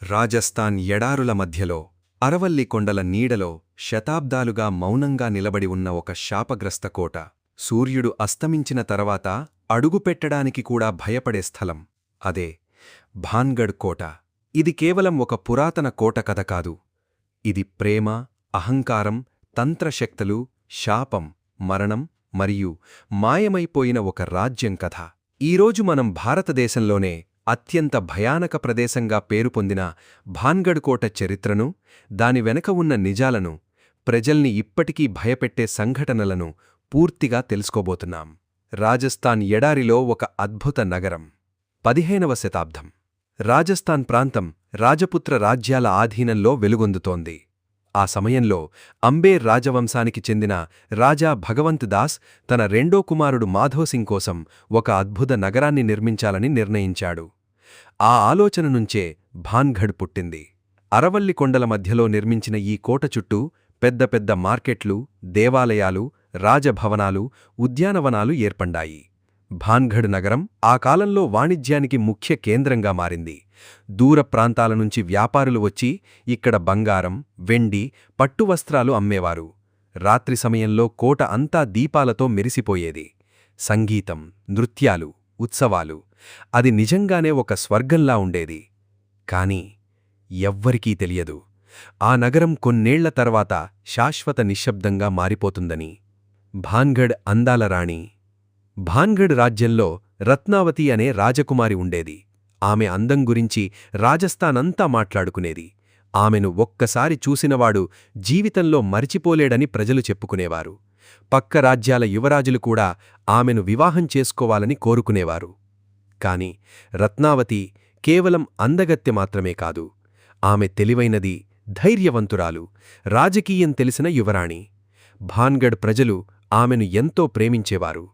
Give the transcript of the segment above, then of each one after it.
రాజస్థాన్ ఎడారుల మధ్యలో అరవల్లి కొండల నీడలో శతాబ్దాలుగా మౌనంగా నిలబడి ఉన్న ఒక శాపగ్రస్త కోట. సూర్యుడు అస్తమించిన తర్వాత అడుగుపెట్టడానికి కూడా భయపడే స్థలం. అదే భాన్గఢ్ కోట. ఇది కేవలం ఒక పురాతన కోట కథ కాదు. ఇది ప్రేమ, అహంకారం, తంత్రశక్తులు, శాపం, మరణం మరియు మాయమైపోయిన ఒక రాజ్యం కథ. ఈరోజు మనం భారతదేశంలోనే అత్యంత భయానక ప్రదేశంగా పేరుపొందిన భాన్గఢ్ కోట చరిత్రను, దాని వెనక ఉన్న నిజాలను, ప్రజల్ని ఇప్పటికీ భయపెట్టే సంఘటనలను పూర్తిగా తెలుసుకోబోతున్నాం. రాజస్థాన్ ఎడారిలో ఒక అద్భుత నగరం. 15వ శతాబ్దం. రాజస్థాన్ ప్రాంతం రాజపుత్ర రాజ్యాల ఆధీనంలో వెలుగొందుతోంది. ఆ సమయంలో అంబేర్ రాజవంశానికి చెందిన రాజా భగవంత్ దాస్ తన రెండో కుమారుడు మాధోసింగ్ కోసం ఒక అద్భుత నగరాన్ని నిర్మించాలని నిర్ణయించాడు. ఆ ఆలోచన నుంచే భాన్గఢ్ పుట్టింది. అరవల్లి కొండల మధ్యలో నిర్మించిన ఈ కోట చుట్టూ పెద్ద పెద్ద మార్కెట్లు, దేవాలయాలు, రాజభవనాలు, ఉద్యానవనాలు ఏర్పడ్డాయి. భాన్గఢ్ నగరం ఆ కాలంలో వాణిజ్యానికి ముఖ్య కేంద్రంగా మారింది. దూర ప్రాంతాల నుంచి వ్యాపారులు వచ్చి ఇక్కడ బంగారం, వెండి, పట్టువస్త్రాలు అమ్మేవారు. రాత్రి సమయంలో కోట అంతా దీపాలతో మెరిసిపోయేది. సంగీతం, నృత్యాలు, ఉత్సవాలు. అది నిజంగానే ఒక స్వర్గంలా ఉండేది. కాని ఎవ్వరికీ తెలియదు, ఆ నగరం కొన్నేళ్ల తర్వాత శాశ్వత నిశ్శబ్దంగా మారిపోతుందని. భాన్గఢ్ అందాల రాణి. భాన్గఢ్ రాజ్యంలో రత్నావతి అనే రాజకుమారి ఉండేది. ఆమె అందం గురించి రాజస్థానంతా మాట్లాడుకునేది. ఆమెను ఒక్కసారి చూసినవాడు జీవితంలో మరిచిపోలేడని ప్రజలు చెప్పుకునేవారు. పక్క రాజ్యాల యువరాజులు కూడా ఆమెను వివాహం చేసుకోవాలని కోరుకునేవారు. కాని రత్నావతి కేవలం అందగత్తె మాత్రమే కాదు, ఆమె తెలివైనది, ధైర్యవంతురాలు, రాజకీయం తెలిసిన యువరాణి. భాన్గఢ్ ప్రజలు ఆమెను ఎంతో ప్రేమించేవారు.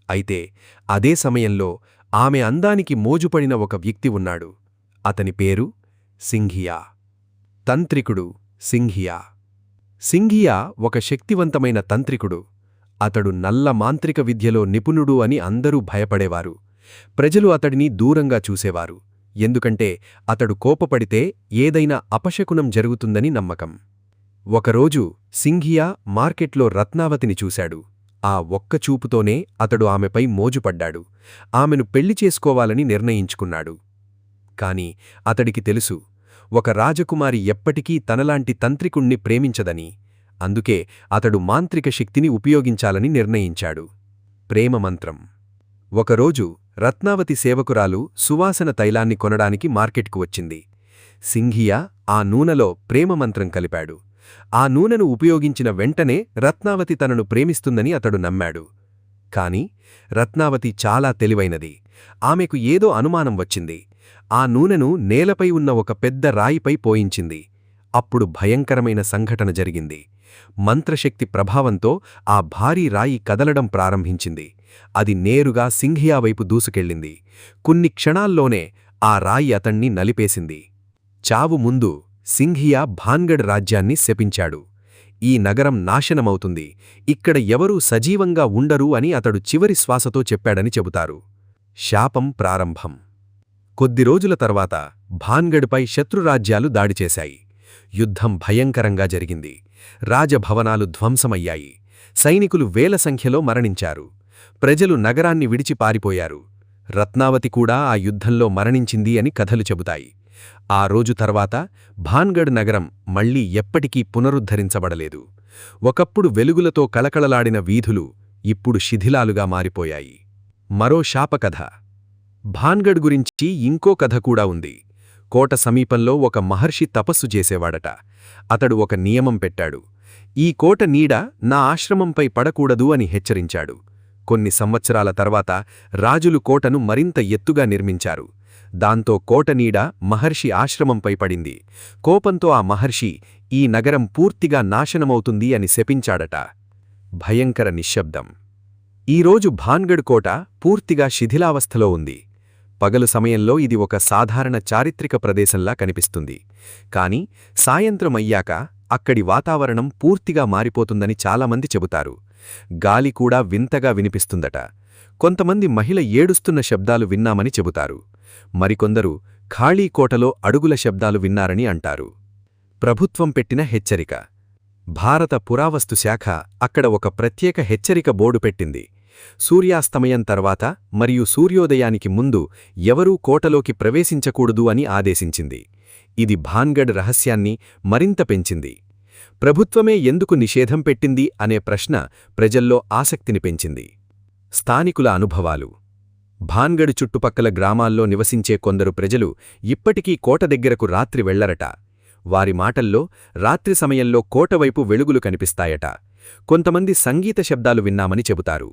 అయితే అదే సమయంలో ఆమె అందానికి మోజుపడిన ఒక వ్యక్తి ఉన్నాడు. అతని పేరు సింఘియా. తంత్రికుడు సింఘియా. సింఘియా ఒక శక్తివంతమైన తంత్రికుడు. అతడు నల్ల మాంత్రిక విద్యలో నిపుణుడు అని అందరూ భయపడేవారు. ప్రజలు అతడిని దూరంగా చూసేవారు, ఎందుకంటే అతడు కోపపడితే ఏదైనా అపశకునం జరుగుతుందని నమ్మకం. ఒకరోజు సింఘియా మార్కెట్లో రత్నావతిని చూశాడు. ఆ ఒక్క చూపుతోనే అతడు ఆమెపై మోజుపడ్డాడు. ఆమెను పెళ్లి చేసుకోవాలని నిర్ణయించుకున్నాడు. కాని అతడికి తెలుసు, ఒక రాజకుమారి ఎప్పటికీ తనలాంటి తంత్రికుణ్ణి ప్రేమించదని. అందుకే అతడు మాంత్రిక శక్తిని ఉపయోగించాలని నిర్ణయించాడు. ప్రేమమంత్రం. ఒకరోజు రత్నావతి సేవకురాలు సువాసన తైలాన్ని కొనడానికి మార్కెట్కు వచ్చింది. సింఘియా ఆ నూనెలో ప్రేమమంత్రం కలిపాడు. ఆ నూనెను ఉపయోగించిన వెంటనే రత్నావతి తనను ప్రేమిస్తుందని అతడు నమ్మాడు. కాని రత్నావతి చాలా తెలివైనది. ఆమెకు ఏదో అనుమానం వచ్చింది. ఆ నూనెను నేలపై ఉన్న ఒక పెద్ద రాయిపై పోయించింది. అప్పుడు భయంకరమైన సంఘటన జరిగింది. మంత్రశక్తి ప్రభావంతో ఆ భారీ రాయి కదలడం ప్రారంభించింది. అది నేరుగా సింఘియా వైపు దూసుకెళ్ళింది. కొన్ని క్షణాల్లోనే ఆ రాయి అతణ్ణి నలిపేసింది. చావు ముందు సింఘియా భాన్గఢ్ రాజ్యాన్ని శపించాడు. ఈ నగరం నాశనమవుతుంది, ఇక్కడ ఎవరూ సజీవంగా ఉండరు అని అతడు చివరి శ్వాసతో చెప్పాడని చెబుతారు. శాపం ప్రారంభం. కొద్ది రోజుల తర్వాత భాన్గఢ్పై శత్రురాజ్యాలు దాడిచేశాయి. యుద్ధం భయంకరంగా జరిగింది. రాజభవనాలు ధ్వంసమయ్యాయి. సైనికులు వేల సంఖ్యలో మరణించారు. ప్రజలు నగరాన్ని విడిచి పారిపోయారు. రత్నావతి కూడా ఆ యుద్ధంలో మరణించింది అని కథలు చెబుతాయి. ఆ రోజు తర్వాత భాన్గఢ్ నగరం మళ్లీ ఎప్పటికీ పునరుద్ధరించబడలేదు. ఒకప్పుడు వెలుగులతో కళకళలాడిన వీధులు ఇప్పుడు శిథిలాలుగా మారిపోయాయి. మరో శాపకథ. భాన్గఢ్ గురించి ఇంకో కథ కూడా ఉంది. కోట సమీపంలో ఒక మహర్షి తపస్సు చేసేవాడట. అతడు ఒక నియమం పెట్టాడు. ఈ కోట నీడ నా ఆశ్రమంపై పడకూడదు అని హెచ్చరించాడు. కొన్ని సంవత్సరాల తర్వాత రాజులు కోటను మరింత ఎత్తుగా నిర్మించారు. దాంతో కోట నీడ మహర్షి ఆశ్రమంపై పడింది. కోపంతో ఆ మహర్షి ఈ నగరం పూర్తిగా నాశనమవుతుంది అని శపించాడట. భయంకర నిశ్శబ్దం. ఈరోజు భాన్గఢ్ కోట పూర్తిగా శిథిలావస్థలో ఉంది. పగలు సమయంలో ఇది ఒక సాధారణ చారిత్రక ప్రదేశంలా కనిపిస్తుంది. కాని సాయంత్రమయ్యాక అక్కడి వాతావరణం పూర్తిగా మారిపోతుందని చాలామంది చెబుతారు. గాలి కూడా వింతగా వినిపిస్తుందట. కొంతమంది మహిళ ఏడుస్తున్న శబ్దాలు విన్నామని చెబుతారు. మరికొందరు ఖాళీ కోటలో అడుగుల శబ్దాలు విన్నారని అంటారు. ప్రభుత్వం పెట్టిన హెచ్చరిక. భారత పురావస్తు శాఖ అక్కడ ఒక ప్రత్యేక హెచ్చరిక బోర్డు పెట్టింది. సూర్యాస్తమయం తర్వాత మరియు సూర్యోదయానికి ముందు ఎవరూ కోటలోకి ప్రవేశించకూడదు అని ఆదేశించింది. ఇది భాన్గఢ్ రహస్యాన్ని మరింత పెంచింది. ప్రభుత్వమే ఎందుకు నిషేధం పెట్టింది అనే ప్రశ్న ప్రజల్లో ఆసక్తిని పెంచింది. స్థానికుల అనుభవాలు. భాన్గఢ్ చుట్టుపక్కల గ్రామాల్లో నివసించే కొందరు ప్రజలు ఇప్పటికీ కోట దగ్గరకు రాత్రి వెళ్లరట. వారి మాటల్లో రాత్రి సమయంలో కోటవైపు వెలుగులు కనిపిస్తాయట. కొంతమంది సంగీత శబ్దాలు విన్నామని చెబుతారు.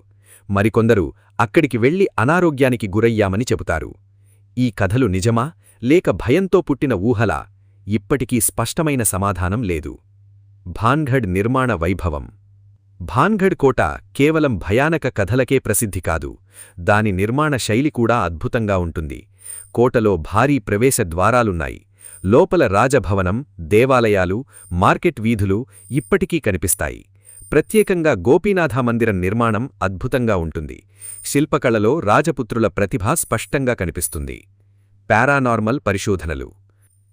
మరికొందరు అక్కడికి వెళ్లి అనారోగ్యానికి గురయ్యామని చెబుతారు. ఈ కథలు నిజమా లేక భయంతో పుట్టిన ఊహలా? ఇప్పటికీ స్పష్టమైన సమాధానం లేదు. భాన్గఢ్ నిర్మాణ వైభవం. భాన్గఢ్ కోట కేవలం భయానక కథలకే ప్రసిద్ధి కాదు, దాని నిర్మాణ శైలి కూడా అద్భుతంగా ఉంటుంది. కోటలో భారీ ప్రవేశ ద్వారాలున్నాయి. లోపల రాజభవనం, దేవాలయాలు, మార్కెట్ వీధులు ఇప్పటికీ కనిపిస్తాయి. ప్రత్యేకంగా గోపీనాథ మందిరం నిర్మాణం అద్భుతంగా ఉంటుంది. శిల్పకళలో రాజపుత్రుల ప్రతిభ స్పష్టంగా కనిపిస్తుంది. పారానార్మల్ పరిశోధనలు.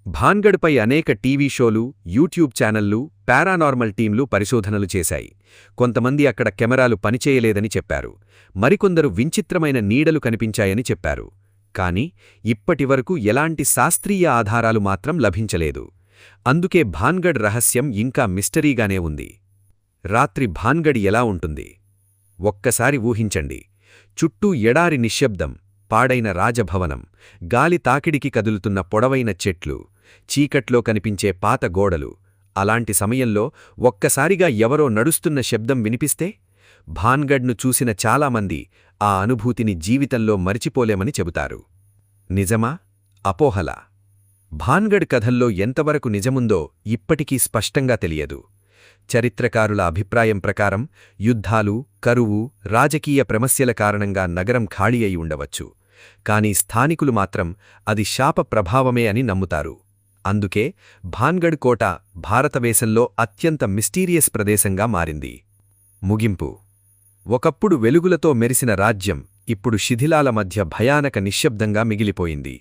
భాన్గఢ్పై అనేక టీవీ షోలు, యూట్యూబ్ ఛానళ్లు, పారానార్మల్ టీంలు పరిశోధనలు చేశాయి. కొంతమంది అక్కడ కెమెరాలు పనిచేయలేదని చెప్పారు. మరికొందరు విచిత్రమైన నీడలు కనిపించాయని చెప్పారు. కాని ఇప్పటివరకు ఎలాంటి శాస్త్రీయ ఆధారాలు మాత్రం లభించలేదు. అందుకే భాన్గఢ్ రహస్యం ఇంకా మిస్టరీగానే ఉంది. రాత్రి భాన్గఢ్ ఎలా ఉంటుంది? ఒక్కసారి ఊహించండి. చుట్టూ ఎడారి నిశ్శబ్దం, పాడైన రాజభవనం, గాలి తాకిడికి కదులుతున్న పొడవైన చెట్లు, చీకట్లో కనిపించే పాత గోడలు. అలాంటి సమయంలో ఒక్కసారిగా ఎవరో నడుస్తున్న శబ్దం వినిపిస్తే? భాన్గఢ్ను చూసిన చాలామంది ఆ అనుభూతిని జీవితంలో మరిచిపోలేమని చెబుతారు. నిజమా? అపోహలా? భాన్గఢ్ కథల్లో ఎంతవరకు నిజముందో ఇప్పటికీ స్పష్టంగా తెలియదు. చరిత్రకారుల అభిప్రాయం ప్రకారం యుద్ధాలు, కరువు, రాజకీయ ప్రమస్యల కారణంగా నగరం ఖాళీ అయి ఉండవచ్చు. కాని స్థానికులు మాత్రం అది శాప ప్రభావమే అని నమ్ముతారు. అందుకే భాన్గఢ్ కోట భారతదేశంలో అత్యంత మిస్టీరియస్ ప్రదేశంగా మారింది. ముగింపు. ఒకప్పుడు వెలుగులతో మెరిసిన రాజ్యం ఇప్పుడు శిథిలాల మధ్య భయానక నిశ్శబ్దంగా మిగిలిపోయింది.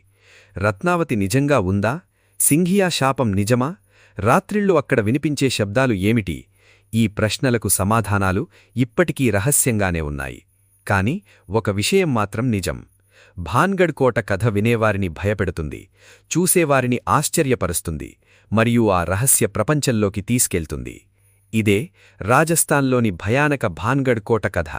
రత్నావతి నిజంగా ఉందా? సింఘియా శాపం నిజమా? రాత్రిళ్ళు అక్కడ వినిపించే శబ్దాలు ఏమిటి? ఈ ప్రశ్నలకు సమాధానాలు ఇప్పటికీ రహస్యంగానే ఉన్నాయి. కాని ఒక విషయం మాత్రం నిజం. భాన్గఢ్ కోట కథ వినేవారిని భయపెడుతుంది, చూసేవారిని ఆశ్చర్యపరుస్తుంది, మరియు ఆ రహస్య ప్రపంచంలోకి తీసుకెళ్తుంది. ఇదే రాజస్థాన్లోని భయానక భాన్గఢ్ కోట కథ.